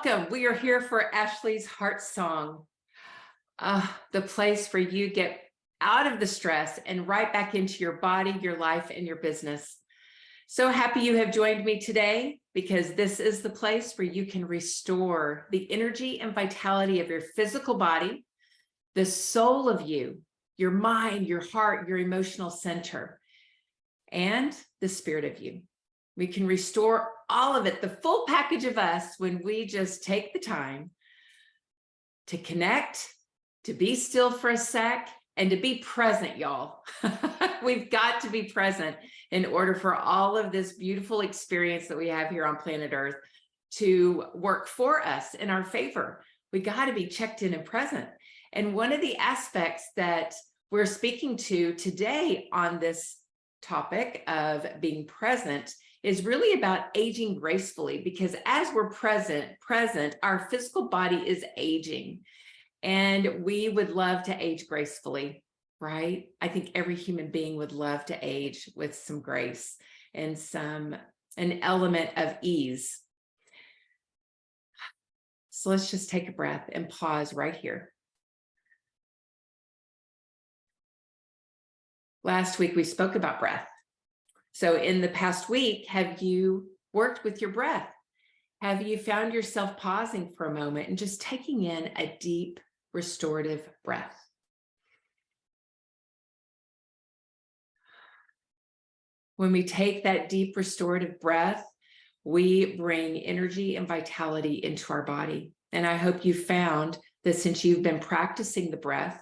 Welcome. We are here for Ashley's Heart Song, the place for you get out of the stress and right back into your body, your life, and your business. So happy you have joined me today because this is the place where you can restore the energy and vitality of your physical body, the soul of you, your mind, your heart, your emotional center, and the spirit of you. We can restore all of it, the full package of us, when we just take the time to connect, to be still for a sec, and to be present, y'all. We've got to be present in order for all of this beautiful experience that we have here on planet Earth to work for us in our favor. We got to be checked in and present. And one of the aspects that we're speaking to today on this topic of being present is really about aging gracefully, because as we're present, our physical body is aging, and we would love to age gracefully, right? I think every human being would love to age with some grace and an element of ease. So let's just take a breath and pause right here. Last week we spoke about breath. So in the past week, have you worked with your breath? Have you found yourself pausing for a moment and just taking in a deep restorative breath? When we take that deep restorative breath, we bring energy and vitality into our body. And I hope you found that since you've been practicing the breath,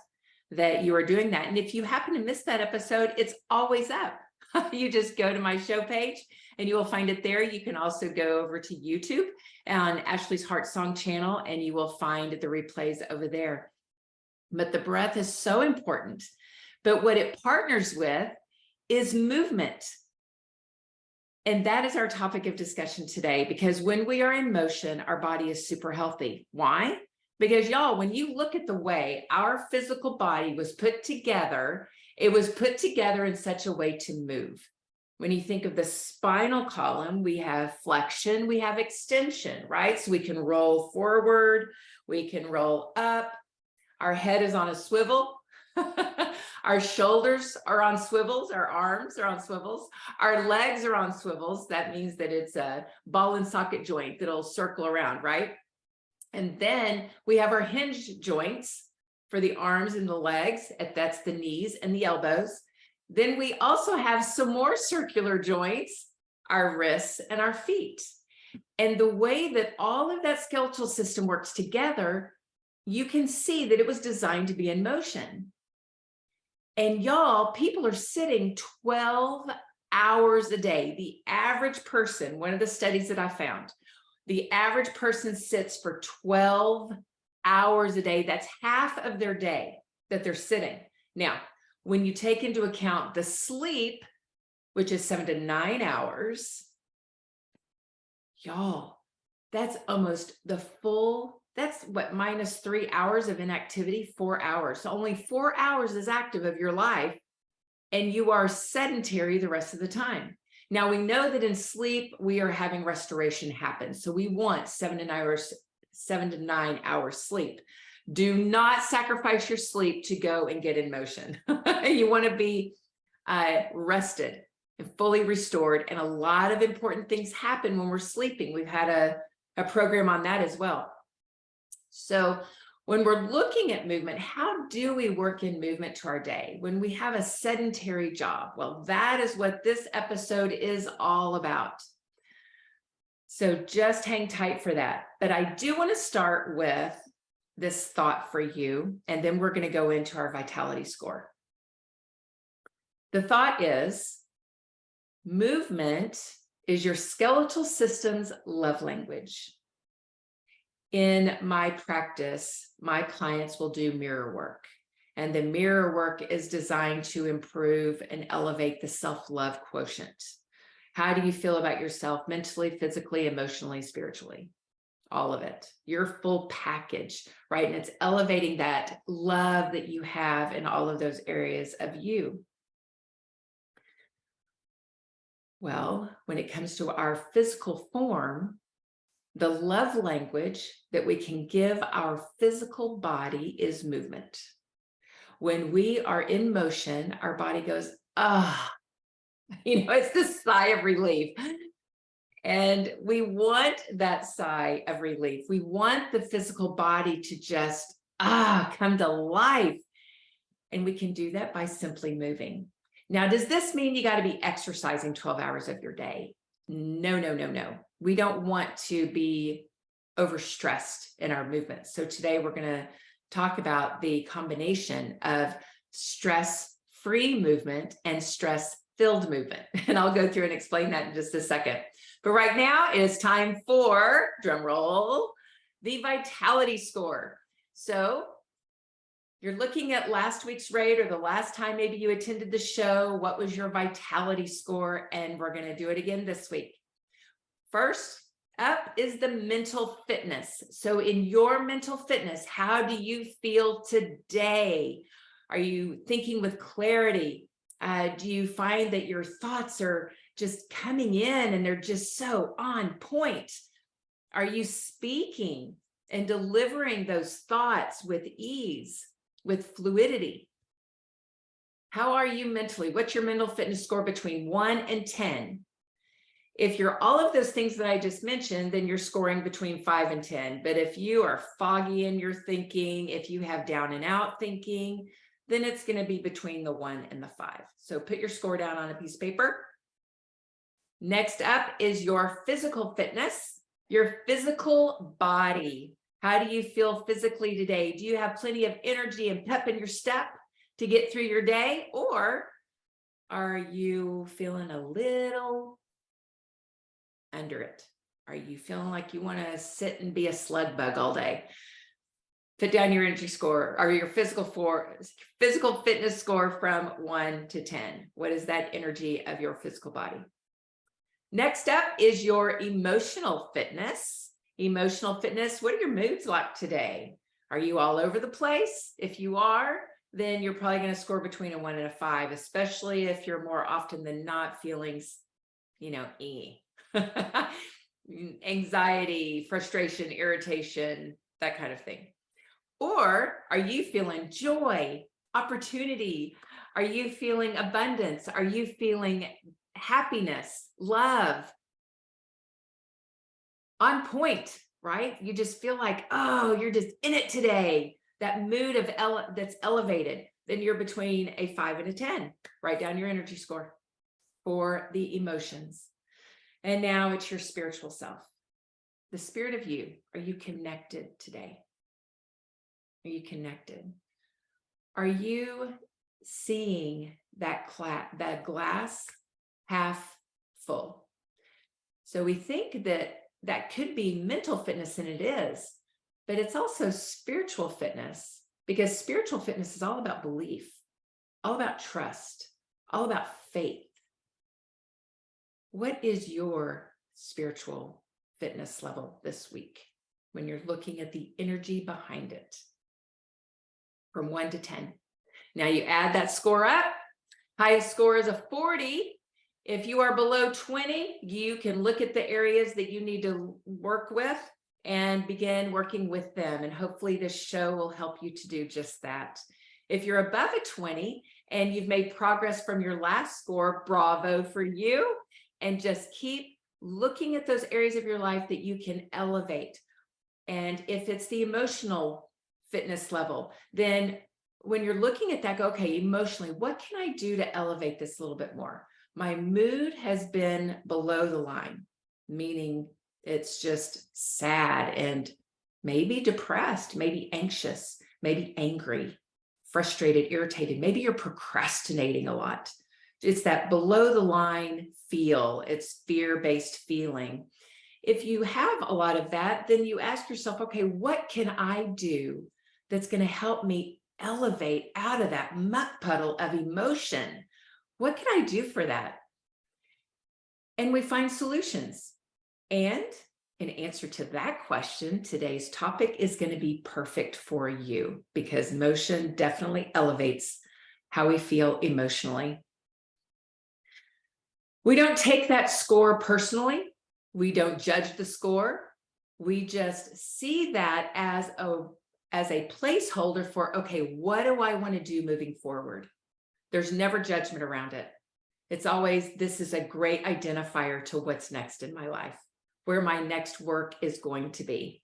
that you are doing that. And if you happen to miss that episode, it's always up. You just go to my show page and you will find it there. You can also go over to YouTube on Ashley's Heart Song channel, and you will find the replays over there. But the breath is so important. But what it partners with is movement. And that is our topic of discussion today, because when we are in motion, our body is super healthy. Why? Because y'all, when you look at the way our physical body was put together, it was put together in such a way to move. When you think of the spinal column, we have flexion, we have extension, right? So we can roll forward, we can roll up. Our head is on a swivel. Our shoulders are on swivels, our arms are on swivels, our legs are on swivels. That means that it's a ball and socket joint that'll circle around, right? And then we have our hinge joints for the arms and the legs, that's the knees and the elbows. Then we also have some more circular joints, our wrists and our feet. And the way that all of that skeletal system works together, you can see that it was designed to be in motion. And y'all, people are sitting 12 hours a day. The average person, one of the studies that I found, the average person sits for 12 hours a day. That's half of their day that they're sitting. Now, when you take into account the sleep, which is 7 to 9 hours, y'all, that's almost the full, that's what, minus 3 hours of inactivity, 4 hours. So only 4 hours is active of your life, and you are sedentary the rest of the time. Now, we know that in sleep, we are having restoration happen. So we want 7 to 9 hours sleep. Do not sacrifice your sleep to go and get in motion. You want to be rested and fully restored. And a lot of important things happen when we're sleeping. We've had a program on that as well. So when we're looking at movement, how do we work in movement to our day when we have a sedentary job? Well, that is what this episode is all about. So just hang tight for that. But I do want to start with this thought for you, and then we're going to go into our vitality score. The thought is, movement is your skeletal system's love language. In my practice, my clients will do mirror work, and the mirror work is designed to improve and elevate the self-love quotient. How do you feel about yourself mentally, physically, emotionally, spiritually? All of it, your full package, right? And it's elevating that love that you have in all of those areas of you. Well, when it comes to our physical form, The love language that we can give our physical body is movement. When we are in motion, our body goes, ah, it's this sigh of relief. And we want that sigh of relief. We want the physical body to just, come to life. And we can do that by simply moving. Now, does this mean you got to be exercising 12 hours of your day? No, no, no, no. We don't want to be overstressed in our movements. So today we're going to talk about the combination of stress-free movement and stress-filled movement. And I'll go through and explain that in just a second. But right now it is time for, drum roll, the vitality score. So you're looking at last week's rate or the last time maybe you attended the show. What was your vitality score? And we're going to do it again this week. First up is the mental fitness. So in your mental fitness, how do you feel today? Are you thinking with clarity? Do you find that your thoughts are just coming in and they're just so on point? Are you speaking and delivering those thoughts with ease, with fluidity? How are you mentally? What's your mental fitness score between 1 and 10? If you're all of those things that I just mentioned, then you're scoring between 5 and 10. But if you are foggy in your thinking, if you have down and out thinking, then it's going to be between the 1 and the 5. So put your score down on a piece of paper. Next up is your physical fitness, your physical body. How do you feel physically today? Do you have plenty of energy and pep in your step to get through your day? Or are you feeling a little under it? Are you feeling like you want to sit and be a slug bug all day? Put down your energy score or your physical fitness score from 1 to 10. What is that energy of your physical body? Next up is your emotional fitness. Emotional fitness, what are your moods like today? Are you all over the place? If you are, then you're probably going to score between a 1 and a 5, especially if you're more often than not feeling, anxiety, frustration, irritation, that kind of thing. Or are you feeling joy, opportunity? Are you feeling abundance? Are you feeling happiness, love? On point, right? You just feel like, oh, you're just in it today. That mood of that's elevated. Then you're between a 5 and a 10. Write down your energy score for the emotions. And now it's your spiritual self. The spirit of you. Are you connected today? Are you connected? Are you seeing that glass half full? So we think that could be mental fitness, and it is, but it's also spiritual fitness, because spiritual fitness is all about belief, all about trust, all about faith. What is your spiritual fitness level this week when you're looking at the energy behind it? From 1 to 10. Now you add that score up. Highest score is a 40. If you are below 20, you can look at the areas that you need to work with and begin working with them. And hopefully this show will help you to do just that. If you're above a 20 and you've made progress from your last score, bravo for you. And just keep looking at those areas of your life that you can elevate. And if it's the emotional fitness level, then when you're looking at that, go, okay, emotionally, what can I do to elevate this a little bit more? My mood has been below the line, meaning it's just sad and maybe depressed, maybe anxious, maybe angry, frustrated, irritated. Maybe you're procrastinating a lot. It's that below the line feel. It's fear-based feeling. If you have a lot of that, then you ask yourself, okay, what can I do that's going to help me elevate out of that muck puddle of emotion? What can I do for that? And we find solutions. And in answer to that question, today's topic is going to be perfect for you, because motion definitely elevates how we feel emotionally. We don't take that score personally. We don't judge the score. We just see that as a placeholder for, okay, what do I want to do moving forward? There's never judgment around it. It's always, this is a great identifier to what's next in my life, where my next work is going to be.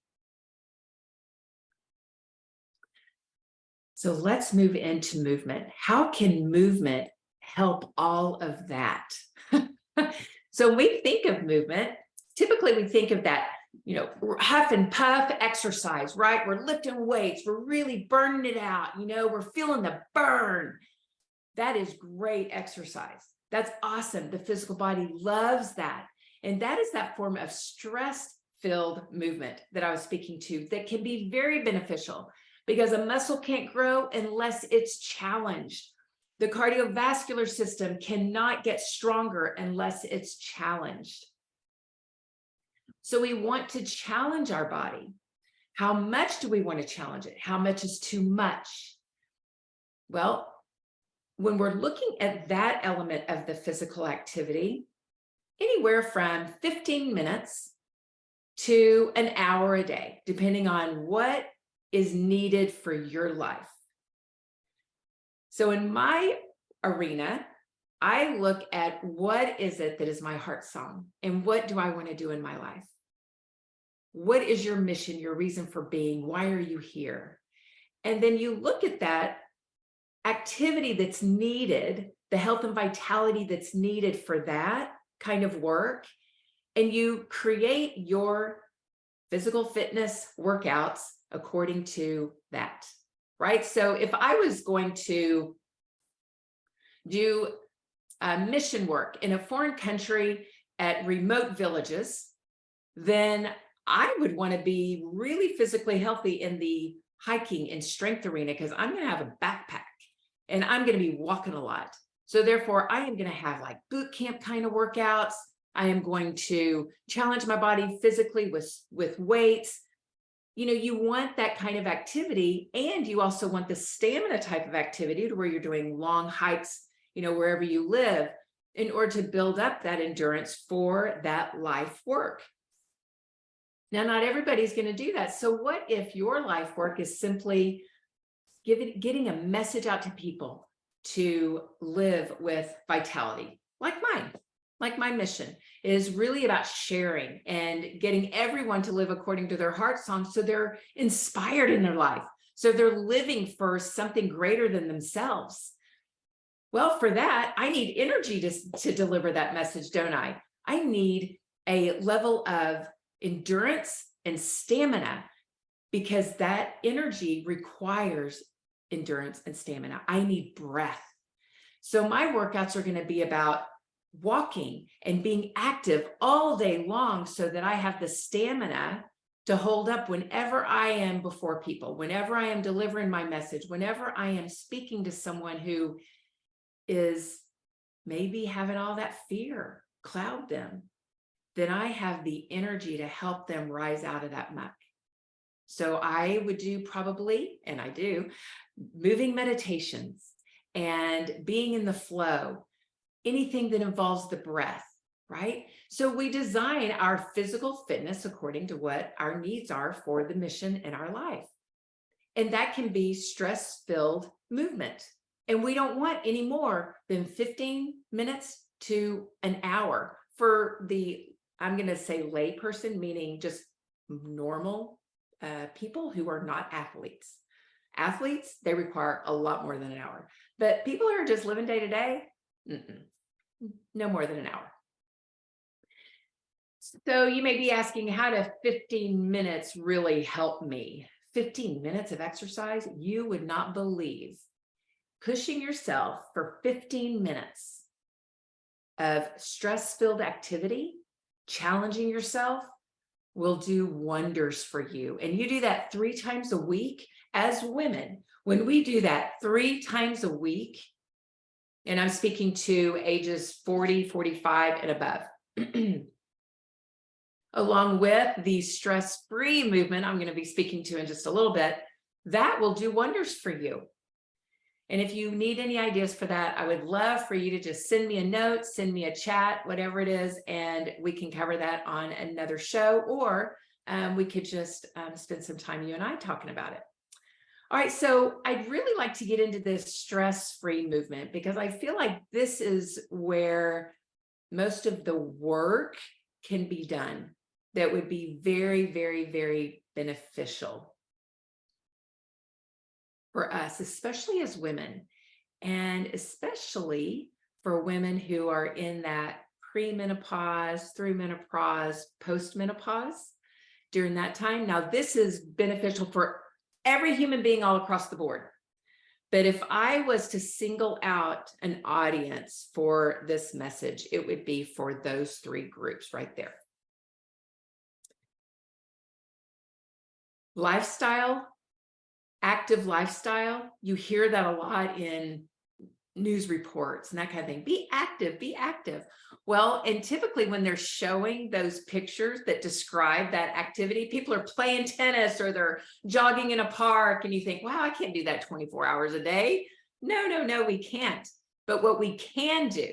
So let's move into movement. How can movement help all of that? So when we think of movement, typically we think of that, huff and puff exercise, right? We're lifting weights, we're really burning it out, we're feeling the burn. That is great exercise. That's awesome. The physical body loves that. And that is that form of stress-filled movement that I was speaking to that can be very beneficial, because a muscle can't grow unless it's challenged. The cardiovascular system cannot get stronger unless it's challenged. So we want to challenge our body. How much do we want to challenge it? How much is too much? Well, when we're looking at that element of the physical activity, anywhere from 15 minutes to an hour a day, depending on what is needed for your life. So in my arena, I look at what is it that is my heart song, and what do I want to do in my life? What is your mission, your reason for being? Why are you here? And then you look at that activity that's needed, the health and vitality that's needed for that kind of work, and you create your physical fitness workouts according to that, right? So if I was going to do mission work in a foreign country at remote villages, then I would want to be really physically healthy in the hiking and strength arena, because I'm going to have a backpack and I'm going to be walking a lot. So therefore, I am going to have like boot camp kind of workouts. I am going to challenge my body physically with weights. You want that kind of activity, and you also want the stamina type of activity to where you're doing long hikes, wherever you live, in order to build up that endurance for that life work. Now, not everybody's going to do that. So what if your life work is simply getting a message out to people to live with vitality, like mine? Like my mission is really about sharing and getting everyone to live according to their heart song, so they're inspired in their life, so they're living for something greater than themselves. Well, for that, I need energy to deliver that message, don't I? I need a level of endurance and stamina, because that energy requires endurance and stamina. I need breath. So my workouts are going to be about walking and being active all day long, so that I have the stamina to hold up whenever I am before people, whenever I am delivering my message, whenever I am speaking to someone who is maybe having all that fear cloud them, then I have the energy to help them rise out of that muck. So I would do probably, and I do, moving meditations and being in the flow, anything that involves the breath, right? So we design our physical fitness according to what our needs are for the mission in our life. And that can be stress-filled movement. And we don't want any more than 15 minutes to an hour for the, I'm going to say layperson, meaning just normal people who are not athletes. Athletes, they require a lot more than an hour. But people who are just living day to day, no more than an hour. So you may be asking, how do 15 minutes really help me? 15 minutes of exercise, you would not believe. Pushing yourself for 15 minutes of stress-filled activity, challenging yourself, will do wonders for you. And you do that 3 times a week. As women, when we do that 3 times a week, and I'm speaking to ages 40, 45 and above, along with the stress-free movement I'm going to be speaking to in just a little bit, that will do wonders for you. And if you need any ideas for that, I would love for you to just send me a note, send me a chat, whatever it is, and we can cover that on another show, or we could just spend some time, you and I, talking about it. All right, so I'd really like to get into this stress-free movement because I feel like this is where most of the work can be done that would be very, very, very beneficial for us, especially as women, and especially for women who are in that premenopause, through menopause, postmenopause during that time. Now, this is beneficial for every human being all across the board. But if I was to single out an audience for this message, it would be for those three groups right there. Lifestyle, active lifestyle, you hear that a lot in news reports and that kind of thing. Be active, be active. Well, and typically when they're showing those pictures that describe that activity, people are playing tennis or they're jogging in a park, and you think, wow, I can't do that 24 hours a day. No, we can't. But what we can do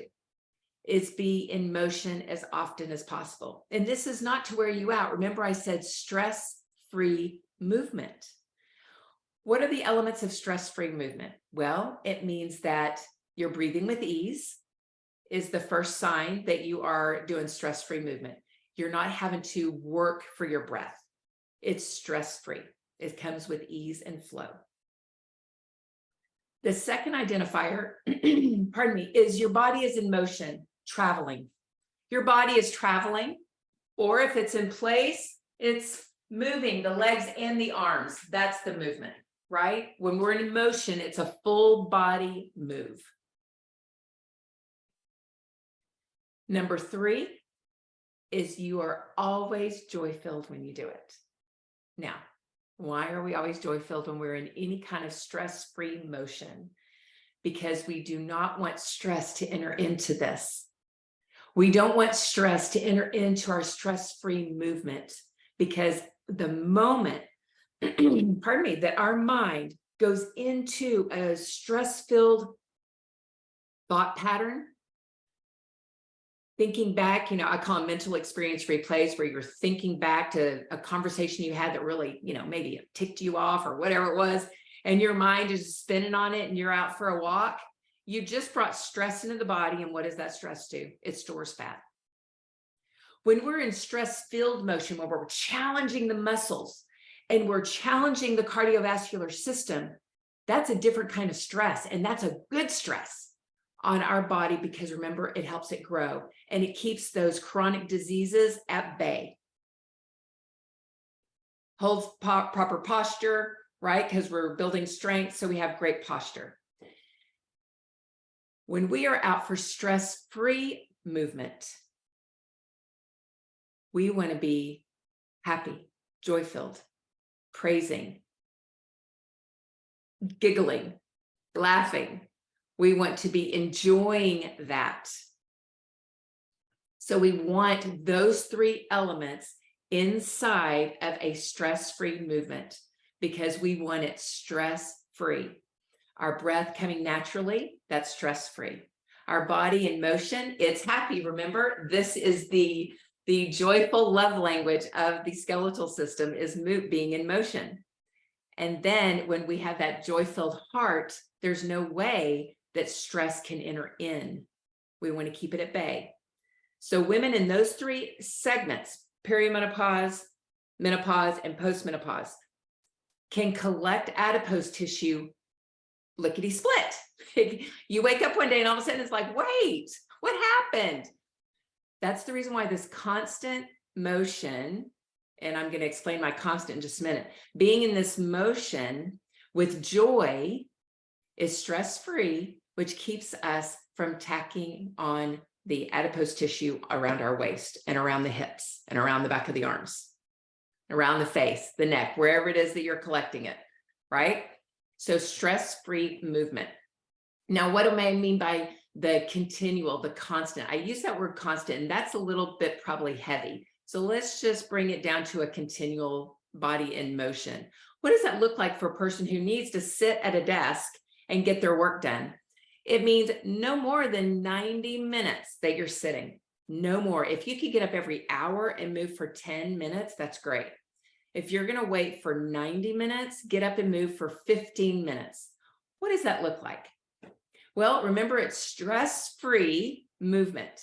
is be in motion as often as possible. And this is not to wear you out. Remember, I said stress-free movement. What are the elements of stress-free movement? Well, it means that you're breathing with ease is the first sign that you are doing stress-free movement. You're not having to work for your breath. It's stress-free. It comes with ease and flow. The second identifier, pardon me, is your body is in motion, traveling. Your body is traveling, or if it's in place, it's moving the legs and the arms. That's the movement, right? When we're in motion, it's a full body move. Number 3 is you are always joy-filled when you do it. Now, why are we always joy-filled when we're in any kind of stress-free motion? Because we do not want stress to enter into this. We don't want stress to enter into our stress-free movement, because the moment, pardon me, that our mind goes into a stress-filled thought pattern, thinking back, I call them mental experience replays, where you're thinking back to a conversation you had that really, maybe it ticked you off or whatever it was, and your mind is spinning on it and you're out for a walk. You just brought stress into the body, and what does that stress do? It stores fat. When we're in stress-filled motion, where we're challenging the muscles and we're challenging the cardiovascular system, that's a different kind of stress, and that's a good stress on our body, because remember, it helps it grow and it keeps those chronic diseases at bay. Holds proper posture, right? Because we're building strength, so we have great posture. When we are out for stress-free movement, we want to be happy, joy-filled, praising, giggling, laughing. We want to be enjoying that. So we want those 3 elements inside of a stress-free movement, because we want it stress-free. Our breath coming naturally, that's stress-free. Our body in motion, it's happy. Remember, this is the joyful love language of the skeletal system, is being in motion. And then when we have that joy-filled heart, there's no way that stress can enter in. We want to keep it at bay. So women in those 3 segments, perimenopause, menopause, and postmenopause, can collect adipose tissue lickety split. You wake up one day and all of a sudden it's like, wait, what happened? That's the reason why this constant motion, and I'm going to explain my constant in just a minute, being in this motion with joy is stress-free, which keeps us from tacking on the adipose tissue around our waist and around the hips and around the back of the arms, around the face, the neck, wherever it is that you're collecting it, right? So stress-free movement. Now, what do I mean by the continual, the constant? I use that word constant, and that's a little bit probably heavy. So let's just bring it down to a continual body in motion. What does that look like for a person who needs to sit at a desk and get their work done? It means no more than 90 minutes that you're sitting, no more. If you could get up every hour and move for 10 minutes, that's great. If you're going to wait for 90 minutes, get up and move for 15 minutes. What does that look like? Well, remember, it's stress-free movement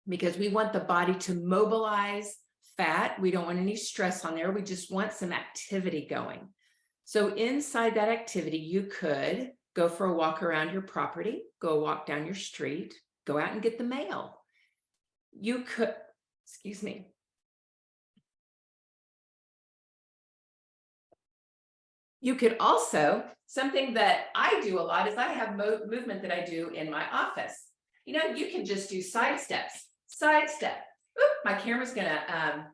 because we want the body to mobilize fat. We don't want any stress on there. We just want some activity going. So inside that activity, you could go for a walk around your property, go walk down your street, go out and get the mail. You could, excuse me. You could also, something that I do a lot is I have movement that I do in my office. You know, you can just do side steps, side step. Oop, my camera's gonna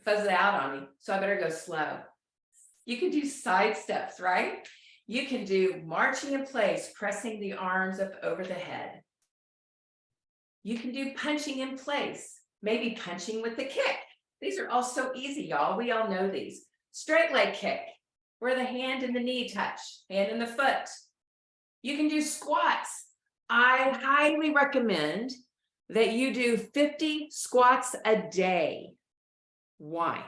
fuzz it out on me, so I better go slow. You can do side steps, right? You can do marching in place, pressing the arms up over the head. You can do punching in place, maybe punching with the kick. These are all so easy, y'all. We all know these. Straight leg kick, where the hand and the knee touch, hand and the foot. You can do squats. I highly recommend that you do 50 squats a day. Why?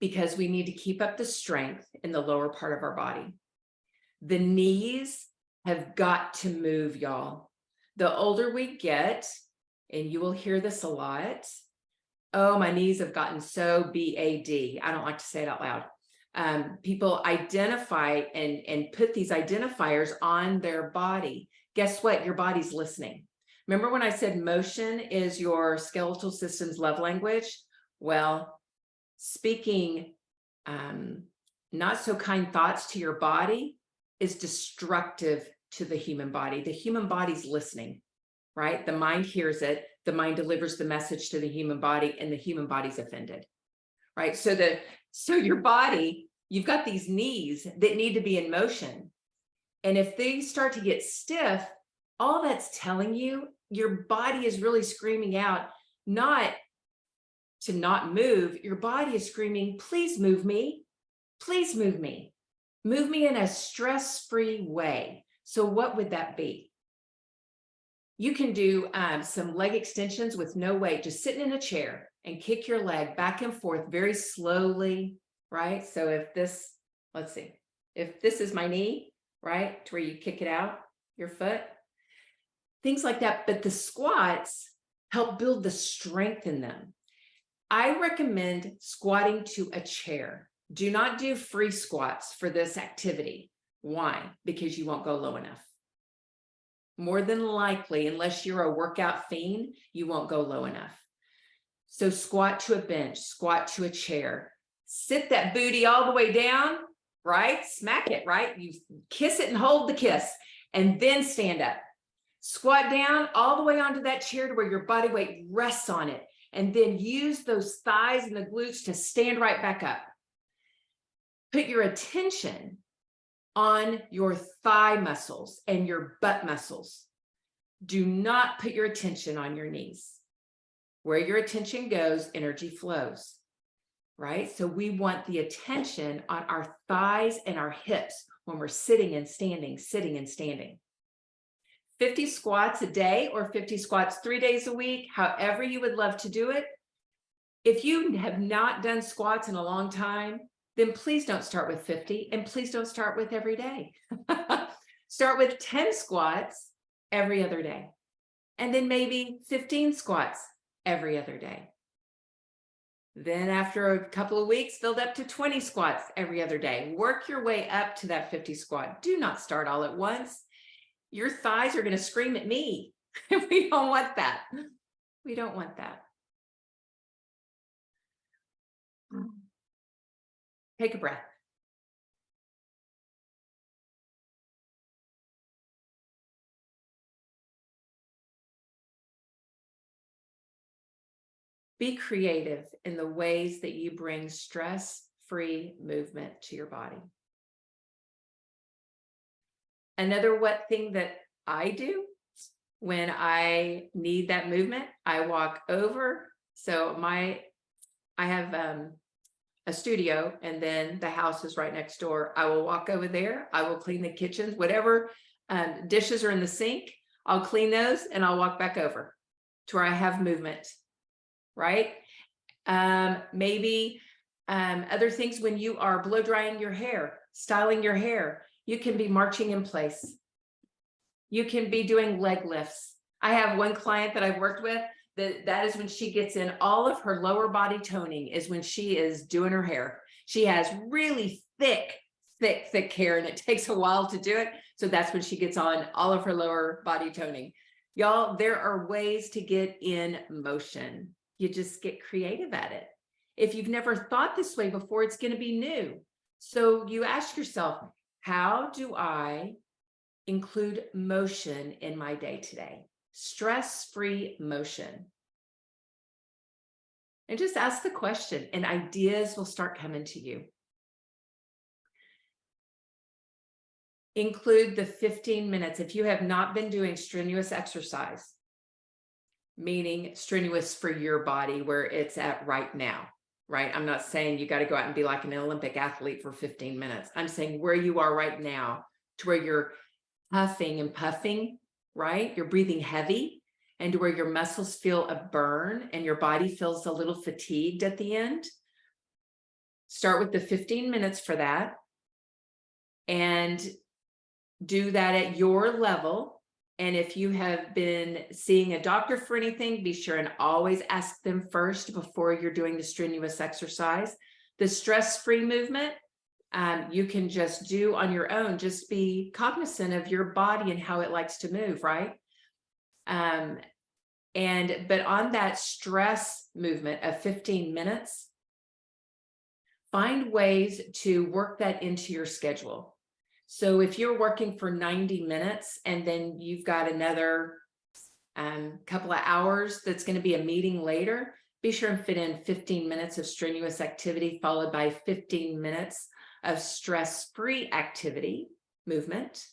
Because we need to keep up the strength in the lower part of our body. The knees have got to move, y'all. The older we get, and you will hear this a lot, oh, my knees have gotten so BAD. I don't like to say it out loud. People identify and put these identifiers on their body. Guess what? Your body's listening. Remember when I said motion is your skeletal system's love language? Well, speaking not so kind thoughts to your body is destructive to the human body. The human body's listening, right? The mind hears it. The mind delivers the message to the human body, and the human body's offended, right? So your body, you've got these knees that need to be in motion. And if they start to get stiff, all that's telling you, your body is really screaming out, not to not move. Your body is screaming, please move me. Please move me. Move me in a stress-free way. So what would that be? You can do some leg extensions with no weight, just sitting in a chair and kick your leg back and forth very slowly, right? So if this, let's see, if this is my knee, right, to where you kick it out, your foot, things like that. But the squats help build the strength in them. I recommend squatting to a chair. Do not do free squats for this activity. Why? Because you won't go low enough. More than likely, unless you're a workout fiend, you won't go low enough. So squat to a bench, squat to a chair, sit that booty all the way down, right? Smack it, right? You kiss it and hold the kiss, and then stand up. Squat down all the way onto that chair to where your body weight rests on it, and then use those thighs and the glutes to stand right back up. Put your attention on your thigh muscles and your butt muscles. Do not put your attention on your knees. Where your attention goes, energy flows, right? So we want the attention on our thighs and our hips when we're sitting and standing, sitting and standing. 50 squats a day or 50 squats 3 days a week, however you would love to do it. If you have not done squats in a long time, then please don't start with 50, and please don't start with every day. Start with 10 squats every other day, and then maybe 15 squats every other day. Then after a couple of weeks, build up to 20 squats every other day. Work your way up to that 50 squat. Do not start all at once. Your thighs are going to scream at me. We don't want that. We don't want that. Take a breath. Be creative in the ways that you bring stress-free movement to your body. Another thing that I do when I need that movement, I walk over. So I have a studio, and then the house is right next door. I will walk over there. I will clean the kitchen, whatever dishes are in the sink, I'll clean those, and I'll walk back over to where I have movement, right? Maybe other things when you are blow drying your hair, styling your hair, you can be marching in place. You can be doing leg lifts. I have one client that I've worked with that is when she gets in all of her lower body toning is when she is doing her hair. She has really thick hair and it takes a while to do it. So that's when she gets on all of her lower body toning. Y'all, there are ways to get in motion. You just get creative at it. If you've never thought this way before, it's going to be new. So you ask yourself, how do I include motion in my day today? Stress-free motion. And just ask the question and ideas will start coming to you. Include the 15 minutes. If you have not been doing strenuous exercise, meaning strenuous for your body where it's at right now, right? I'm not saying you got to go out and be like an Olympic athlete for 15 minutes. I'm saying where you are right now to where you're huffing and puffing, right? You're breathing heavy and to where your muscles feel a burn and your body feels a little fatigued at the end. Start with the 15 minutes for that and do that at your level. And if you have been seeing a doctor for anything, be sure and always ask them first before you're doing the strenuous exercise. The stress-free movement, you can just do on your own. Just be cognizant of your body and how it likes to move, right? But on that stress movement of 15 minutes, find ways to work that into your schedule. So if you're working for 90 minutes and then you've got another couple of hours that's going to be a meeting later, be sure and fit in 15 minutes of strenuous activity followed by 15 minutes of stress-free activity, movement,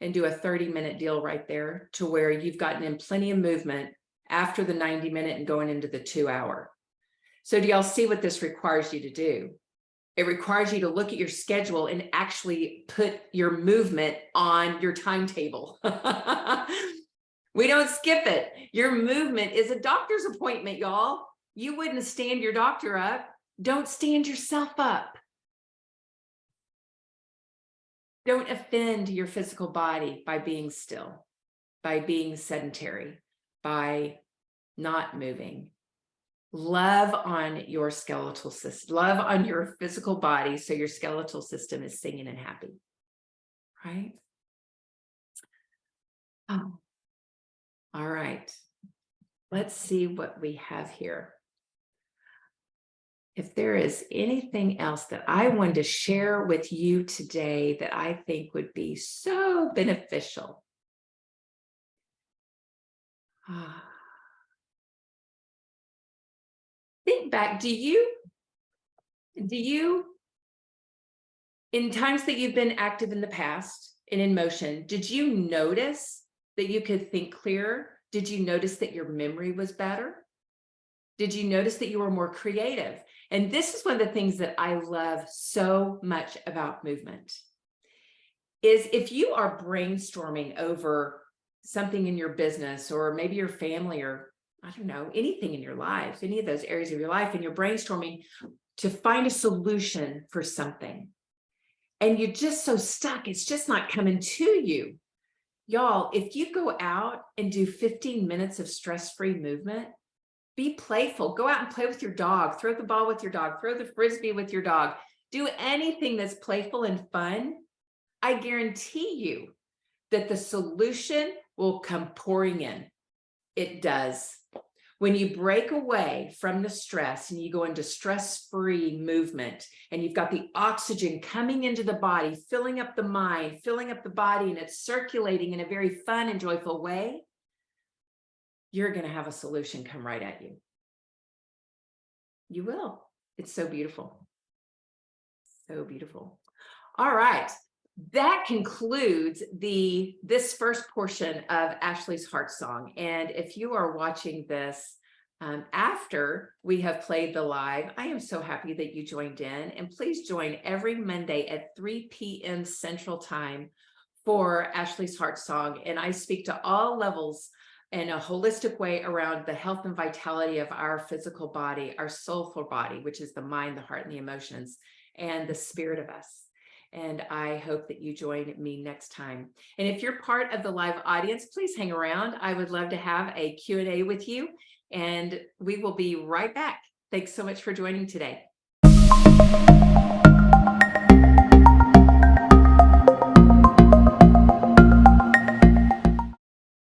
and do a 30-minute deal right there to where you've gotten in plenty of movement after the 90-minute and going into the 2-hour. So do y'all see what this requires you to do? It requires you to look at your schedule and actually put your movement on your timetable. We don't skip it. Your movement is a doctor's appointment, y'all. You wouldn't stand your doctor up. Don't stand yourself up. Don't offend your physical body by being still, by being sedentary, by not moving. Love on your skeletal system, love on your physical body so your skeletal system is singing and happy, right? Oh, all right. Let's see what we have here. If there is anything else that I wanted to share with you today that I think would be so beneficial. Think back, do you, in times that you've been active in the past and in motion, did you notice that you could think clearer? Did you notice that your memory was better? Did you notice that you were more creative? And this is one of the things that I love so much about movement, is if you are brainstorming over something in your business or maybe your family or I don't know, anything in your life, any of those areas of your life, and you're brainstorming to find a solution for something. And you're just so stuck, it's just not coming to you. Y'all, if you go out and do 15 minutes of stress-free movement, be playful, go out and play with your dog, throw the ball with your dog, throw the Frisbee with your dog, do anything that's playful and fun. I guarantee you that the solution will come pouring in. It does. When you break away from the stress and you go into stress-free movement and you've got the oxygen coming into the body, filling up the mind, filling up the body, and it's circulating in a very fun and joyful way, you're going to have a solution come right at you. You will. It's so beautiful. So beautiful. All right. That concludes this first portion of Ashley's Heart Song. And if you are watching this after we have played the live, I am so happy that you joined in. And please join every Monday at 3 p.m. Central Time for Ashley's Heart Song. And I speak to all levels in a holistic way around the health and vitality of our physical body, our soulful body, which is the mind, the heart, and the emotions, and the spirit of us. And I hope that you join me next time. And if you're part of the live audience, please hang around. I would love to have a Q&A with you, and we will be right back. Thanks so much for joining today.